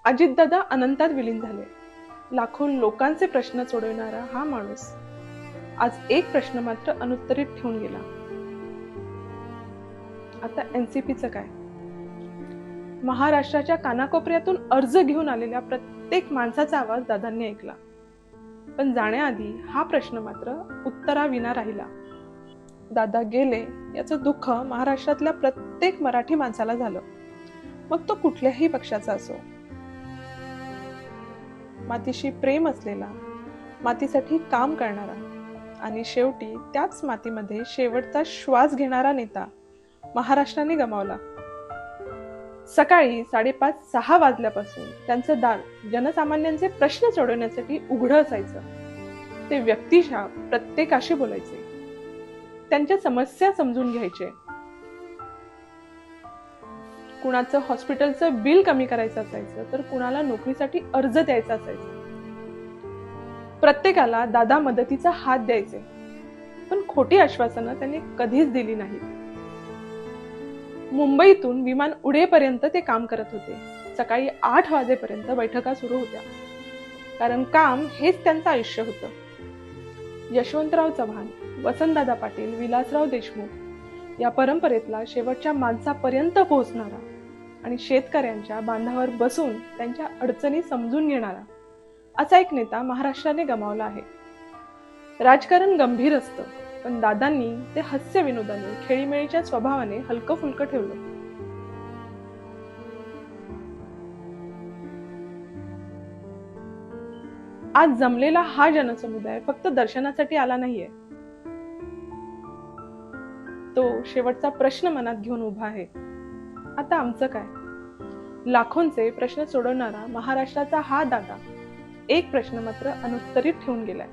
अजितदादा अनंतात विलीन झाले. लाखो लोकांचे प्रश्न सोडवणारा हा माणूस आज एक प्रश्न मात्र अनुत्तरित ठेवून गेला. आता एनसीपीचं काय? महाराष्ट्राच्या कानाकोपऱ्यातून अर्ज घेऊन आलेल्या प्रत्येक माणसाचा आवाज दादांनी ऐकला. पण जाण्याआधी हा प्रश्न मात्र उत्तराविना राहिला. दादा गेले याचं दुःख महाराष्ट्रातल्या प्रत्येक मराठी माणसाला झालं, मग तो कुठल्याही पक्षाचा असो. मातीशी प्रेम असलेला, मातीसाठी काम करणारा आणि शेवटी त्याच मातीमध्ये शेवटचा श्वास घेणारा नेता महाराष्ट्राने गमावला. सकाळी 5:30-6 वाजल्यापासून त्यांचं दार जनसामान्यांचे प्रश्न सोडवण्यासाठी उघडं असायचं. ते व्यक्तिशः प्रत्येकाशी बोलायचे, त्यांच्या समस्या समजून घ्यायचे. कुणाचं हॉस्पिटलचं बिल कमी करायचं असायचं तर कुणाला नोकरीसाठी अर्ज द्यायचा असायचा. प्रत्येकाला दादा मदतीचा हात द्यायचे, पण खोटी आश्वासनं त्यांनी कधीच दिली नाहीत. मुंबईतून विमान उडेपर्यंत ते काम करत होते. सकाळी 8 वाजेपर्यंत बैठका सुरू होत्या, कारण काम हेच त्यांचं आयुष्य होतं. यशवंतराव चव्हाण, वसंतदादा पाटील, विलासराव देशमुख या परंपरेतला शेवटच्या माणसापर्यंत पोहोचणारा आणि शेतकऱ्यांच्या बांधावर बसून त्यांच्या अडचणी समजून घेणारा असा एक नेता महाराष्ट्राने गमावला आहे. राजकारण गंभीर असतं, पण दादांनी ते हास्य विनोदाने, खेळीमेळीच्या स्वभावाने हलकं फुलकं ठेवलं. आज जमलेला हा जनसमुदाय फक्त दर्शनासाठी आला नाहीये, तो शेवटचा प्रश्न मनात घेऊन उभा आहे. आता आमचं काय? लाखोंचे प्रश्न सोडवणारा महाराष्ट्राचा हा दादा एक प्रश्न मात्र अनुत्तरित ठेवून गेलाय.